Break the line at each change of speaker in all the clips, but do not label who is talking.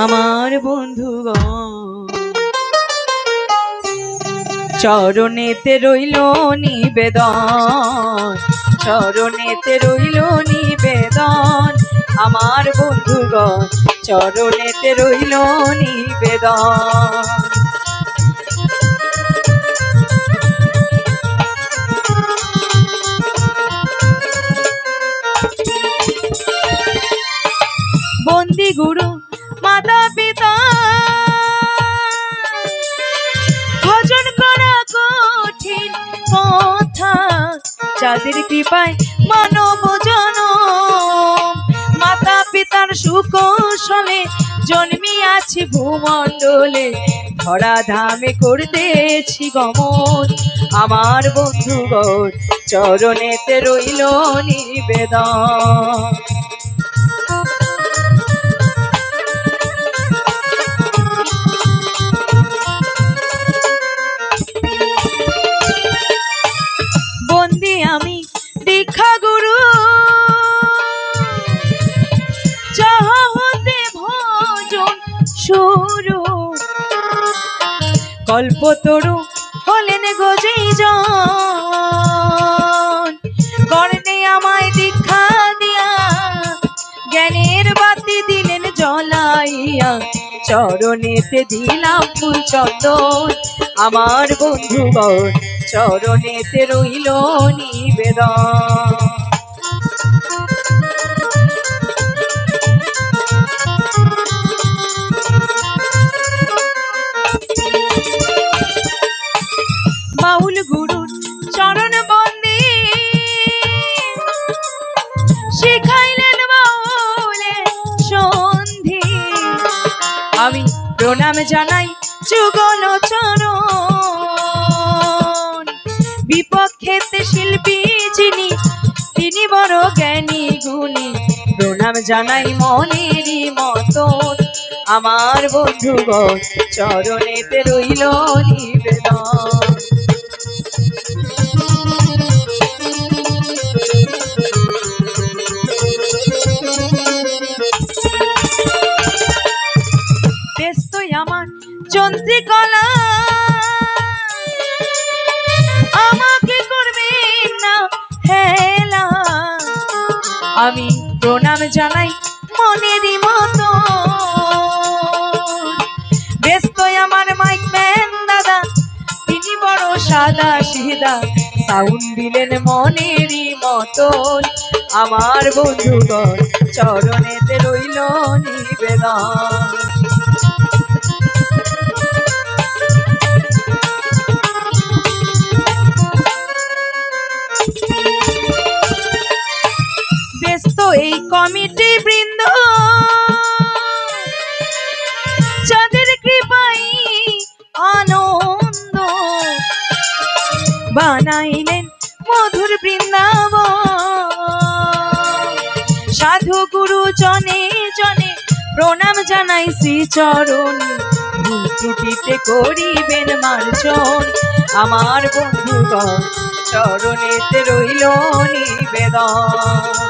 আমার বন্ধুগণ চরণেতে রইল নিবেদন, চরণেতে রইল নিবেদন। আমার বন্ধুগণ চরণেতে রইল নিবেদন। বন্দি গুরু মাতা পিতা ভজন করা কঠিন কথা, যাদের কৃপায় মানব জনম। মাতা পিতার সুকৌশলে জন্মিয়াছি ভূমণ্ডলে, ধরা ধামে করতেছি গমন। আমার বন্ধুগণ চরণেতে রইল নিবেদন। বন্দি আমি দীক্ষা গুরু, যাহা হতে ভজন শুরু। কল্পতরু হলেন গজেই জন, কর্ণে আমায় দীক্ষা দিয়া জ্ঞানের বাতি দিলেন জ্বলাইয়া। চরণেতে দিলাম ফুল চন্দন। আমার বন্ধুগণ চরণেতে রইল নিবেদন। বাউল গুরুর চরণ বন্দে শিখাইলেন বাউলে সন্ধি। আমি প্রণাম জানাই যুগল চরণ, বিপক্ষেতে শিল্পী যিনি তিনি বড় জ্ঞানী গুণী। প্রণাম জানাই মনেরই মতন। আমার বন্ধুগণ চরণেতে রইল নিবেদন। ব্যস্তই আমার যন্ত্রিকলা, আমাকে করবেন না হেলা। আমি প্রণাম জানাই মনেরই মতো। ব্যস্তই আমার মাইক ম্যান দাদা, তিনি বড় সাদা সিধা, সাউন্ড দিলেন মনেরই মতন। আমার বন্ধুগণ চরণেতে রইল নিবেদন। ব্যস্ত এই কমিটি বৃন্দ, যাদের কৃপাই আনন্দ বানাইলেন মধুর বৃন্দাবন। সাধু গুরু জনে জনে প্রণাম জানাই শ্রী চরণে, ভুল ত্রুটিতে করিবেন মার্জন। আমার বন্ধুগণ চরণেতে রইল নিবেদন।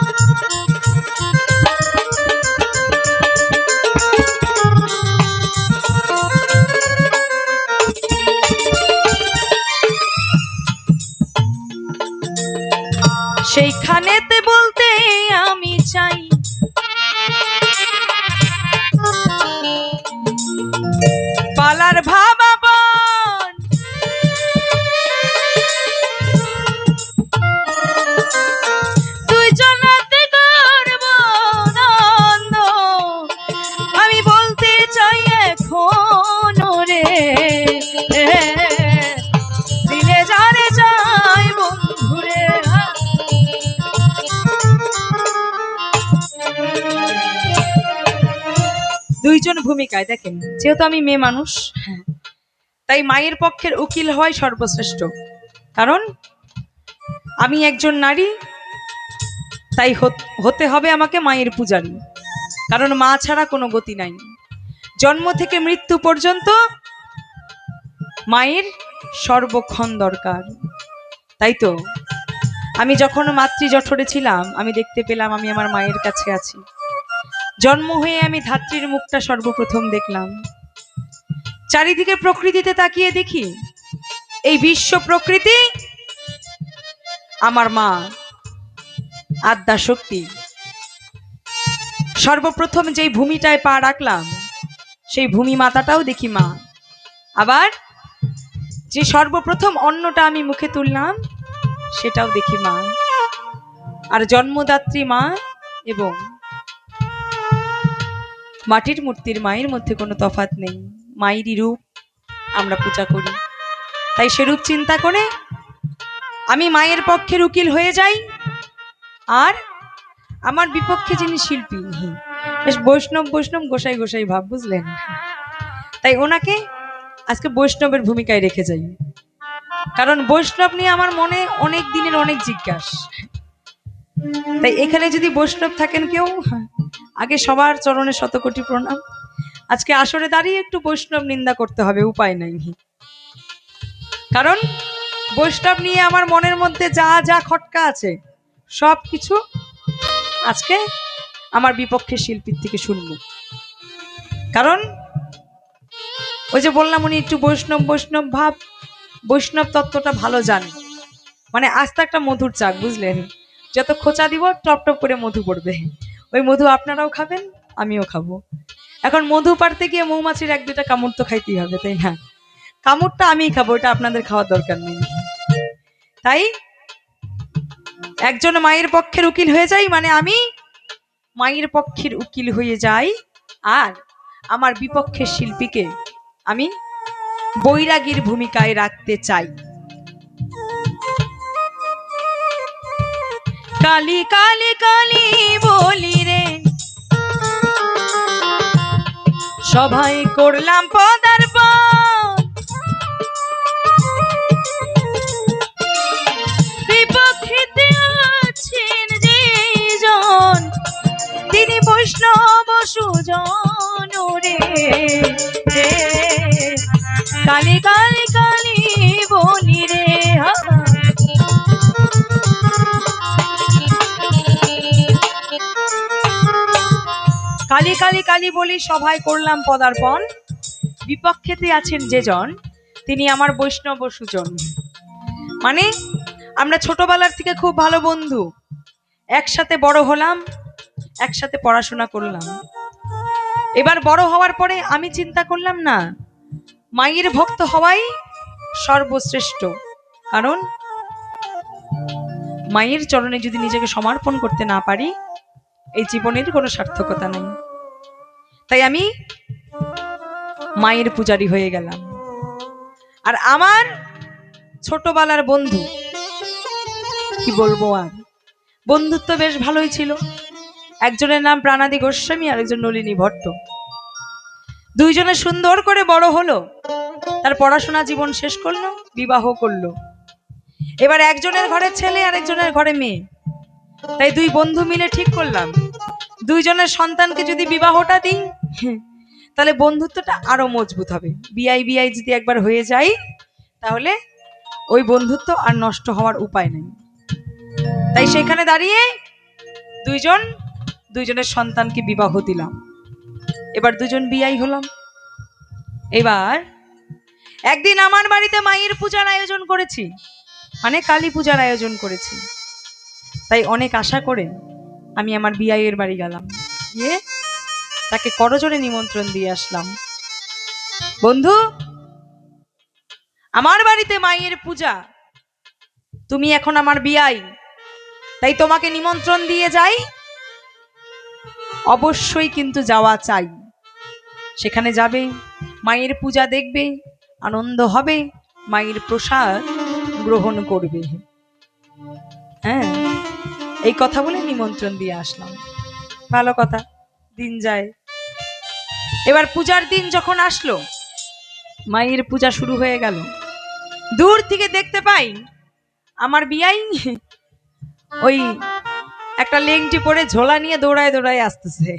সেইখানেতে বলতে আমি চাই, পালার ভাবাবন দুইজনাতে করব নন্দ। আমি বলতে চাই এখন রে, দিলে যারে চাই বন্ধুরে। দুইজন ভূমিকায় দেখেন, যেহেতু আমি মেয়ে মানুষ, তাই মায়ের পক্ষের উকিল হয় সর্বশ্রেষ্ঠ। কারণ আমি একজন নারী, তাই হতে হবে আমাকে মায়ের পূজারী। কারণ মা ছাড়া কোনো গতি নাই, জন্ম থেকে মৃত্যু পর্যন্ত মায়ের সর্বক্ষণ দরকার। তাই তো আমি যখন মাতৃ জঠরে ছিলাম, আমি দেখতে পেলাম আমি আমার মায়ের কাছে আছি। জন্ম হয়ে আমি ধাত্রীর মুখটা সর্বপ্রথম দেখলাম। চারিদিকে প্রকৃতিতে তাকিয়ে দেখি এই বিশ্ব প্রকৃতি আমার মা আদ্যা শক্তি। সর্বপ্রথম যেই ভূমিটায় পা রাখলাম সেই ভূমি মাতাটাও দেখি মা। আবার যে সর্বপ্রথম অন্নটা আমি মুখে তুললাম সেটাও দেখি মা। আর জন্মদাত্রী মা এবং মাটির মূর্তির মায়ের মধ্যে কোনো তফাৎ নেই, মায়েরই রূপ আমরা পূজা করি। তাই সেরূপ চিন্তা করে আমি মায়ের পক্ষের উকিল হয়ে যাই। আর আমার বিপক্ষে যিনি শিল্পী, বেশ বৈষ্ণব বৈষ্ণব গোসাই গোসাই ভাব, বুঝলেন? তাই ওনাকে আজকে বৈষ্ণবের ভূমিকায় রেখে যাই, কারণ বৈষ্ণব নিয়ে আমার মনে অনেক দিনের অনেক জিজ্ঞাসা। তাই এখানে যদি বৈষ্ণব থাকেন কেউ, আগে সবার চরণে শতকোটি প্রণাম। আজকে আসরে দাঁড়িয়ে একটু বৈষ্ণব নিন্দা করতে হবে, উপায় নাই। কারণ বৈষ্ণব নিয়ে আমার মনের মধ্যে যা যা খটকা আছে সব কিছু আজকে আমার বিপক্ষে শিল্পীর থেকে শুনব। কারণ ওই যে বললাম উনি একটু বৈষ্ণব বৈষ্ণব ভাব, বৈষ্ণব তত্ত্বটা ভালো জানে। মানে আস্তে একটা মধুর চাক, বুঝলেন? যত খোঁচা দিব টপ টপ করে মধু পড়বে। ওই মধু আপনারাও খাবেন, আমিও খাবো। এখন মধু পাড়তে গিয়ে মৌমাছির এক দুটা কামড় তো খাইতেই হবে, তাই না? কামড়টা আমিই খাবো, ওটা আপনাদের খাওয়ার দরকার নেই। তাই একজন মায়ের পক্ষের উকিল হয়ে যাই, মানে আমি মায়ের পক্ষের উকিল হয়ে যাই। আর আমার বিপক্ষের শিল্পীকে আমি বৈরাগীর ভূমিকায় রাখতে চাই। কালী কালী কালী বলি রে, সবাই করলাম পদার্পণ, বিপক্ষেতে আছেন যেজন তিনি বৈষ্ণব সুজন রে। কালী কালী কালী বলি রে, কালী কালী কালী বলি সভায় করলাম পদার্পণ, বিপক্ষেতে আছেন যেজন তিনি আমার বৈষ্ণব সুজন। মানে আমরা ছোটবেলার থেকে খুব ভালো বন্ধু, একসাথে বড় হলাম, একসাথে পড়াশোনা করলাম। এবার বড় হওয়ার পরে আমি চিন্তা করলাম না, মায়ের ভক্ত হওয়াই সর্বশ্রেষ্ঠ। কারণ মায়ের চরণে যদি নিজেকে সমর্পণ করতে না পারি, এই জীবনের কোনো সার্থকতা নেই। তাই আমি মায়ের পূজারী হয়ে গেলাম। আর আমার ছোটবেলার বন্ধু, কি বলবো আর, বন্ধুত্ব বেশ ভালোই ছিল। একজনের নাম প্রাণাদি গোস্বামী, আর একজন নলিনী ভট্ট। দুইজনে সুন্দর করে বড় হলো, তার পড়াশোনা জীবন শেষ করলো, বিবাহ করলো। এবার একজনের ঘরে ছেলে আর একজনের ঘরে মেয়ে। তাই দুই বন্ধু মিলে ঠিক করলাম দুইজনের সন্তানকে যদি বিবাহটা দিই, তাহলে বন্ধুত্বটা আরো মজবুত হবে। বিআই বিআই যদি একবার হয়ে যায়, তাহলে ওই বন্ধুত্ব আর নষ্ট হওয়ার উপায় নেই। তাই সেখানে দাঁড়িয়ে দুইজনের সন্তানকে বিবাহ দিলাম। এবার দুজন বিআই হলাম। এবার একদিন আমার বাড়িতে মায়ের পূজার আয়োজন করেছি, মানে কালী পূজার আয়োজন করেছি। তাই অনেক আশা করে আমি আমার বিআইয়ের বাড়ি গেলাম, গিয়ে তাকে করজোড়ে নিমন্ত্রণ দিয়ে আসলাম। বন্ধু, আমার বাড়িতে মায়ের পূজা, তুমি এখন আমার বিআই, তাই তোমাকে নিমন্ত্রণ দিয়ে যাই। অবশ্যই কিন্তু যাওয়া চাই। সেখানে যাবে, মায়ের পূজা দেখবে, আনন্দ হবে, মায়ের প্রসাদ গ্রহণ করবে। হ্যাঁ, এই কথা বলে নিমন্ত্রণ দিয়ে আসলাম। ভালো কথা, দিন যায়। এবার পূজার দিন যখন আসলো, মায়ের পূজা শুরু হয়ে গেল। দূর থেকে দেখতে পাই আমার বিয়াই ওই একটা লেংটি পরে ঝোলা নিয়ে দৌড়ায় দৌড়ায় আসতেছে।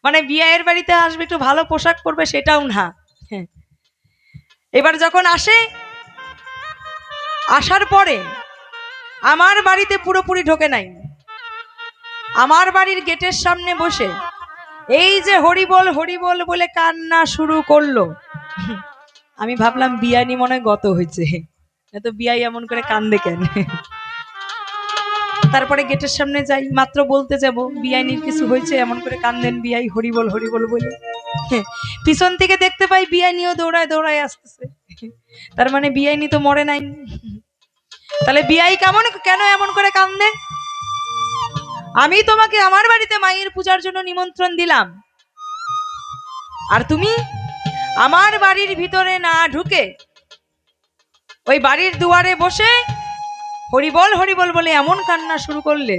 মানে বিয়ের বাড়িতে আসবে, একটু ভালো পোশাক পরবে, সেটাও না। এবার যখন আসে, আসার পরে আমার বাড়িতে পুরোপুরি ঢোকে নাই, আমার বাড়ির গেটের সামনে বসে এই যে হরিবল হরিবল বলে কান্না শুরু করলো। আমি ভাবলাম বিয়ানি মনে হয় গত হয়েছে, এত বিয়াই এমন করে কান্দে কেন। তারপরে গেটের সামনে যাই, মাত্র বলতে যাব বিয়াইনির কিছু হয়েছে, এমন করে কান্দেন বিয়াই হরিবল হরিবল বলে। পিছন থেকে দেখতে পাই বিয়াইনিও দৌড়ায় দৌড়ায় আসতেছে। তার মানে বিয়াইনি তো মরে নাই। তাহলে বিয়াই কেন এমন করে কান্দে? আমি তোমাকে আমার বাড়িতে মায়ের পূজার জন্য নিমন্ত্রণ দিলাম, আর তুমি আমার বাড়ির ভিতরে না ঢুকে ওই বাড়ির দুয়ারে বসে হরিবল হরিবল বলে এমন কান্না শুরু করলে,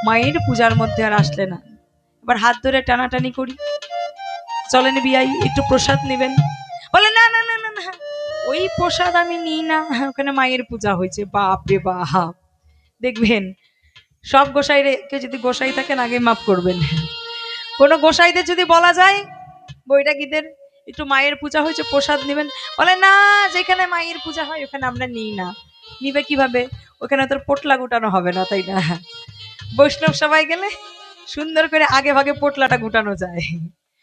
মায়ের পূজার মধ্যে আর আসলে না। এবার হাত ধরে টানাটানি করি, চলেন বিয়াই একটু প্রসাদ নেবেন। বলে না না না না না, ওই প্রসাদ আমি নিই না, ওখানে মায়ের পূজা হয়েছে। বাপ রে বাপ, দেখবেন সব গোসাইরে কেউ যদি গোসাই থাকেন আগে মাফ করবেন। কোনো গোসাইদের যদি বলা যায় বৈরাগীদের একটু মায়ের পূজা হয়েছে প্রসাদ নেবেন, বলে না, যেখানে মায়ের পূজা হয় ওখানে আমরা নিই না। নিবে কিভাবে? ওখানে তোর পোটলা গুটানো হবে না, তাই না? বৈষ্ণব সবাই গেলে সুন্দর করে আগে ভাগে পোটলাটা গুটানো যায়।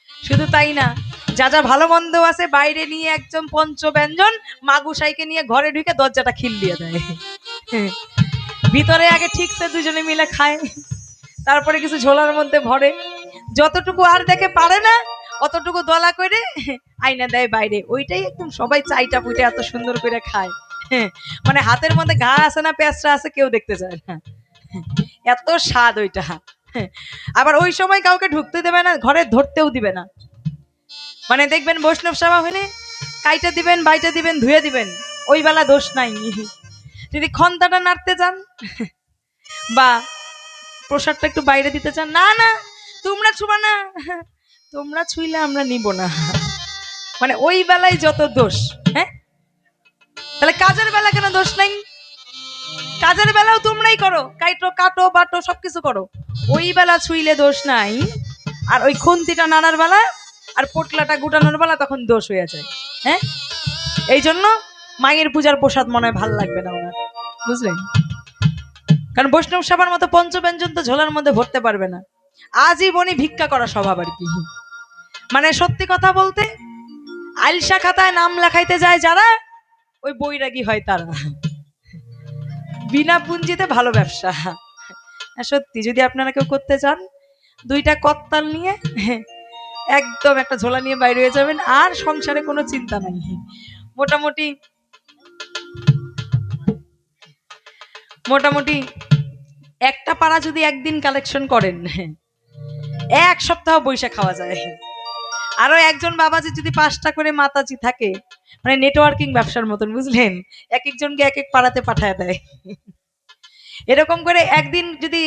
শুধু তাই না, যা যা ভালো মন্দ আছে বাইরে নিয়ে একদম পঞ্চ ব্যঞ্জন মা গোসাইকে নিয়ে ঘরে ঢুকে দরজাটা খিল দিয়ে দেয়। ভিতরে আগে ঠিকছে দুজনে মিলে খায়, তারপরে কিছু ঝোলার মধ্যে ভরে, যতটুকু আর দেখে পারে না অতটুকু দলা করে আইনা দেয় বাইরে। ওইটাই একদম সবাই চাইটা পুইটা এত সুন্দর করে খায়। মানে হাতের মধ্যে ঘা আছে না পেঁচড়া আছে কেউ দেখতে চায় না, এত স্বাদ ওইটা। আবার ওই সময় কাউকে ঢুকতে দেবে না, ঘরে ধরতেও দিবে না। মানে দেখবেন বৈষ্ণব সভা হলে কাইটা দিবেন, বাইটা দিবেন, ধুয়ে দিবেন, ওই বেলা দোষ নাই। যদি খন্তাটা নাড়তে চান বা প্রসাদটা একটু বাইরে দিতে চান, না না তোমরা ছুবা না, তোমরা ছুইলে আমরা নিব না। মানে ওই বেলায় যত দোষ। হ্যাঁ, তাহলে কাজের বেলা কেন দোষ নাই? কাজের বেলাও তোমরাই করো, কাটো বাটো সবকিছু করো, ওই বেলা ছুইলে দোষ নাই। আর ওই খুন্তিটা নাড়ার বেলা আর পোটলাটা গুটানোর বেলা তখন দোষ হয়ে যায়। হ্যাঁ, এই জন্য মায়ের পূজার প্রসাদ মনে হয় ভাল লাগবে না ওনার, বুঝলেন? কারণ বৈষ্ণব সভার মতো পঞ্চব্যঞ্জন তো ঝোলার মধ্যে ভরতে পারবে না। আজীবনই ভিক্ষা করা স্বভাব আর কি। মানে সত্যি কথা বলতে আইলসা খাতায় নাম লেখাইতে যায় যারা, ওই বৈরাগী হয় তারা। বিনা পুঞ্জিতে ভালো ব্যবসা। সত্যি, যদি আপনারা কেউ করতে চান, দুইটা কত্তাল নিয়ে একদম একটা ঝোলা নিয়ে বাইরে হয়ে যাবেন, আর সংসারে কোনো চিন্তা নাই। মোটামুটি মোটামুটি একটা পাড়া যদি একদিন কালেকশন করেন, এক সপ্তাহ বৈশা খাওয়া যায়। আরো একজন বাবাজি যদি 5টা করে মাতাজি থাকে, মানে নেটওয়ার্কিং ব্যবসার মতন, বুঝলেন? এক একজনকে এক এক পাড়াতে পাঠায় দেয়। এরকম করে একদিন যদি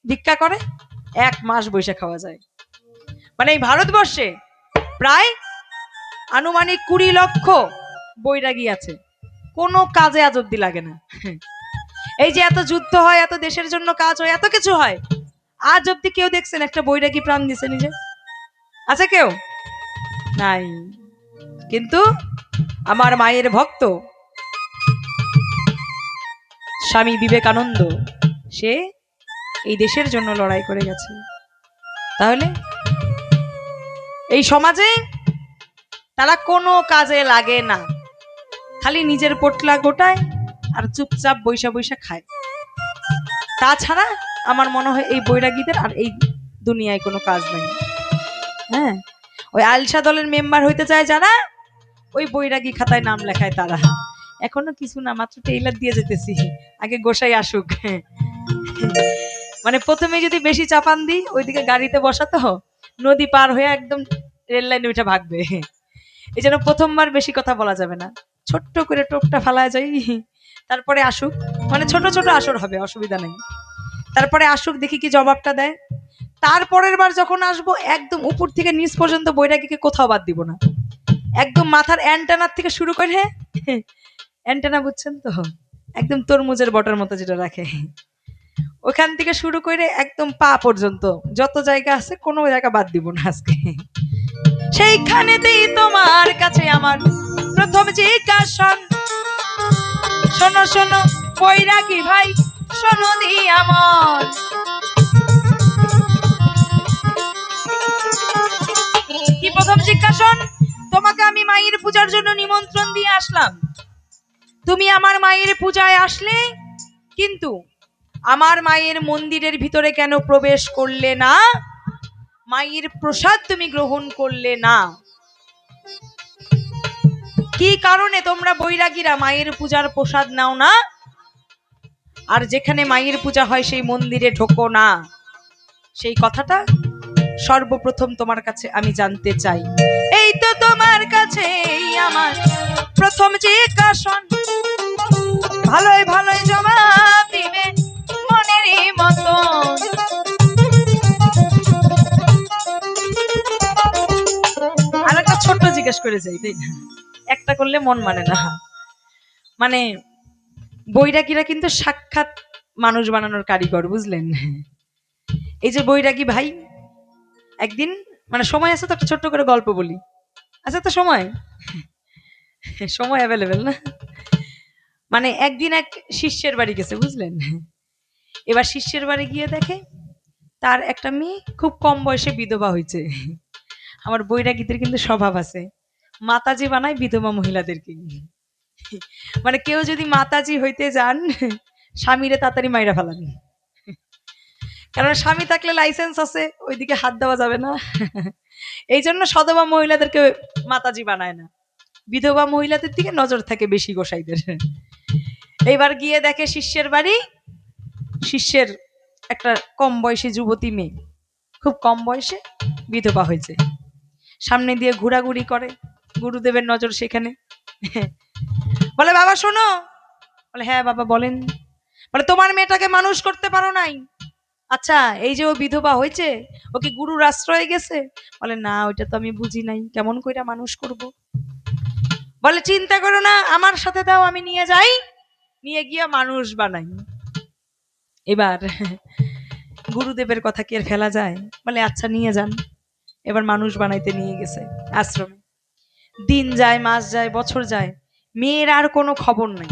ভিক্ষা করে 1 মাস বৈশা খাওয়া যায়। মানে এই ভারতবর্ষে প্রায় আনুমানিক 20 লক্ষ বৈরাগী আছে, কোনো কাজে আজ অব্দি লাগে না। এই যে এত যুদ্ধ হয়, এত দেশের জন্য কাজ হয়, এত কিছু হয়, আজ অব্দি কেউ দেখছেন একটা বৈরাগী প্রাণ দিছে নিজে? আছে কেউ? নাই। কিন্তু আমার মায়ের ভক্ত স্বামী বিবেকানন্দ, সে এই দেশের জন্য লড়াই করে গেছে। তাহলে এই সমাজে তারা কোনো কাজে লাগে না, খালি নিজের পোটলা গোটায় আর চুপচাপ বৈশা বৈশা খায়। তাছাড়া আমার মনে হয় এই বৈরাগীদের আর এই দুনিয়ায় কোনো কাজ নাই। হ্যাঁ, ওই আলসা দলের মেম্বার হইতে চায় যারা, ওই বৈরাগী খাতায় নাম লেখায় তারা। এখনো কিছু না, মাত্র টেইলার দিয়ে যেতেছি, আগে গোসাই আসুক। মানে প্রথমে যদি বেশি চাপান দিই, ওইদিকে গাড়িতে বসাতো, নদী পার হয়ে একদম রেল লাইনে উঠে ভাগবে। এই জন্য প্রথমবার বেশি কথা বলা যাবে না, ছোট্ট করে টোকটা ফালা যাই, তারপরে আসুক। মানে ছোট ছোট আসর হবে, অসুবিধা নেই। তারপরে আসুক, দেখি কি জবাবটা দেয়। তারপরের বার যখন আসবো, একদম উপর থেকে নিচ পর্যন্ত বৈরাগীকে কোথাও বাদ দিব না। একদম মাথার অ্যান্টেনার থেকে শুরু করে, অ্যান্টেনা বুঝছেন তো, একদম তরমুজের বটার মতো যেটা রাখে, ওখান থেকে শুরু করে একদম পা পর্যন্ত যত জায়গা আছে, কোনো জায়গা বাদ দিব না আজকে। সেইখানেতেই তোমার কাছে আমার প্রথম জিজ্ঞাসন, শোনো শোনো বৈরাগী ভাই, শোনো দি আমার, প্রথম জিজ্ঞাসন, তোমাকে আমি মায়ের পূজার জন্য নিমন্ত্রণ দিয়ে আসলাম, তুমি আমার মায়ের পূজায় আসলে, কিন্তু আমার মায়ের মন্দিরের ভিতরে কেন প্রবেশ করলে না? মায়ের প্রসাদ তুমি গ্রহণ করলে না, কি কারণে তোমরা বৈরাগীরা মায়ের পূজার প্রসাদ নাও না, আর যেখানে মায়ের পূজা হয় সেই মন্দিরে ঢোকো না? সেই কথাটা সর্বপ্রথম তোমার কাছে আমি জানতে চাই। এই তো তোমার কাছে আমার প্রথম জিজ্ঞাসন, ভালোই ভালোই জবাব দিবে মনেরই মতো। আর একটা ছোট্ট জিজ্ঞেস করে যাই, তাই না? একটা করলে মন মানে না। মানে বৈরাগীরা কিন্তু সাক্ষাৎ মানুষ বানানোর কারিগর, বুঝলেন? এই যে বৈরাগী ভাই, একদিন, মানে সময় আছে তো একটা ছোট্ট করে গল্প বলি, আচ্ছা তো সময় সময় অ্যাভেলেবেল না? মানে একদিন এক শিষ্যের বাড়ি গেছে, বুঝলেন? এবার শিষ্যের বাড়ি গিয়ে দেখে তার একটা মেয়ে খুব কম বয়সে বিধবা হয়েছে। আমার বৈরাগীদের কিন্তু স্বভাব আছে, মাতাজি বানায় বিধবা মহিলাদেরকে। মানে কেউ যদি মাতাজি হইতে যান, স্বামীরে তাড়াতাড়ি মাইরা ফেলান, কারণ স্বামী থাকলে লাইসেন্স আছে, ওইদিকে হাত দেওয়া যাবে না। এই জন্য সধবা মহিলাদেরকে মাতাজি বানায় না, বিধবা মহিলাদের দিকে নজর থাকে বেশি গোসাইদের। এইবার গিয়ে দেখে শিষ্যের বাড়ি, শিষ্যের একটা কম বয়সী যুবতী মেয়ে, খুব কম বয়সে বিধবা হয়েছে, সামনে দিয়ে ঘোরাঘুরি করে, গুরুদেবের নজর সেখানে। বলে, বাবা শোনো। বলে, হ্যাঁ বাবা বলেন। বলে, তোমার মেয়েটাকে মানুষ করতে পারো নাই, আচ্ছা এই যে ও বিধবা হয়েছে, ও কি গুরুর আশ্রয়ে গেছে? বলে, না ওইটা তো আমি বুঝি নাই, কেমন কইরা মানুষ করব? বলে, চিন্তা করো না, আমার সাথে দাও, আমি নিয়ে যাই, নিয়ে গিয়ে মানুষ বানাই। এবার গুরুদেবের কথা কি আর ফেলা যায়? বলে, আচ্ছা নিয়ে যান। এবার মানুষ বানাইতে নিয়ে গেছে আশ্রমে। দিন যায়, মাস যায়, বছর যায়, মেয়ের আর কোনো খবর নাই,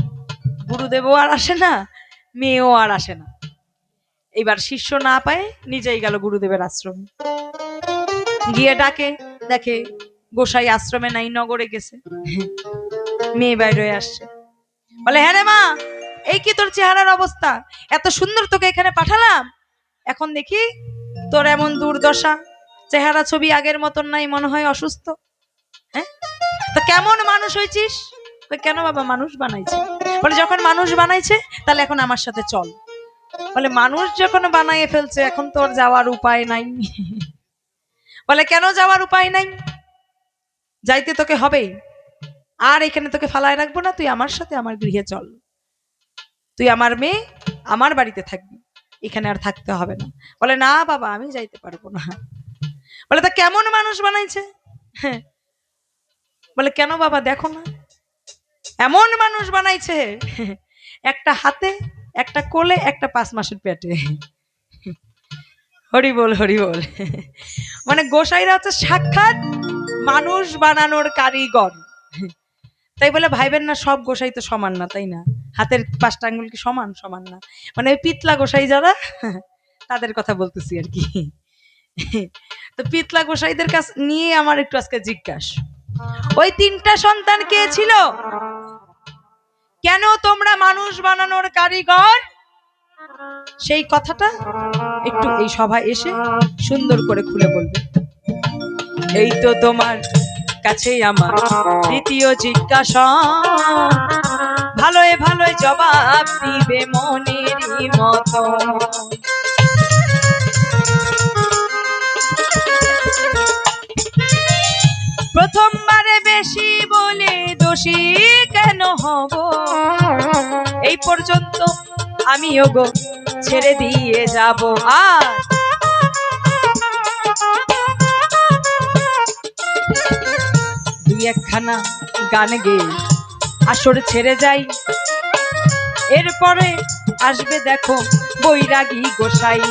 গুরুদেবও আর আসে না, মেয়েও আর আসে না। এবার শিষ্য না পায় নিজেই গেল গুরুদেবের আশ্রমে, গিয়ে ডাকে, দেখে গোসাই আশ্রমে নাই, নগরে গেছে। মেয়ে বাইরে আসছে, বলে, হ্যাঁ রে মা, এই কি তোর চেহারার অবস্থা? এত সুন্দর তোকে এখানে পাঠালাম, এখন দেখি তোর এমন দুর্দশা, চেহারা ছবি আগের মতন নাই, মনে হয় অসুস্থ। হ্যাঁ, তো কেমন মানুষ হয়েছিস? কেন বাবা, মানুষ বানাইছে। বলে, যখন মানুষ বানাইছে তাহলে এখন আমার সাথে চল। বলে, মানুষ যখন বানাইয়ে ফেলছে এখন তোর যাওয়ার উপায় নাই। বলে, কেন যাওয়ার উপায় নাই? যাইতে তোকে হবেই, আর এখানে তোকে ফালায় রাখবো না, তুই আমার সাথে আমার গৃহে চল, তুই আমার মেয়ে, আমার বাড়িতে থাকবি, এখানে আর থাকতে হবে না। বলে, না বাবা আমি যাইতে পারবো না। বলে, তা কেমন মানুষ বানাইছে? হ্যাঁ, বলে, কেন বাবা দেখো না, এমন মানুষ বানাইছে, একটা হাতে, একটা কোলে, একটা 5 মাসের পেটে। হরি বল, হরি বল। মানে গোসাইরা হচ্ছে সাক্ষাৎ মানুষ বানানোর কারিগর। তাই বলে ভাইবেন না সব গোসাই তো সমান না, তাই না? হাতের 5টা আঙ্গুল কি সমান? সমান না। মানে ওই পিতলা গোসাই যারা, তাদের কথা বলতেছি আর কি। তো পিতলা গোসাইদের কাছ নিয়ে আমার একটু আজকে জিজ্ঞাসা, ওই 3টা সন্তান কে ছিল? কেন তোমরা মানুষ বানানোর কারিগর? সেই কথাটা একটু এই সভায় এসে সুন্দর করে খুলে বলবে। এই তো তোমার কাছেই আমার দ্বিতীয় জিজ্ঞাসা, ভালোই ভালোই জবাব দিবে মনেরই মতো। প্রথমবারে বেশি বলে দোষী কেন হব? এই পর্যন্ত আমিও গো ছেড়ে দিয়ে যাব। আর দুই একখানা গান গেয়ে আসর ছেড়ে যাই, এরপরে আসবে দেখো বৈরাগী গোসাই।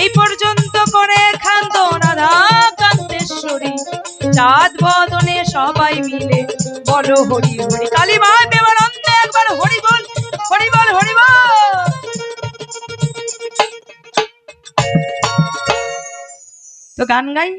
এই পর্যন্ত করে খান্ত রাধা কান্তেশ্বরী, চাঁদ বদনে সবাই মিলে বলো হরি হরি। কালী মা প্রেমানন্দে একবার হরি বল, হরি বল, হরি বল। তো গান গাই।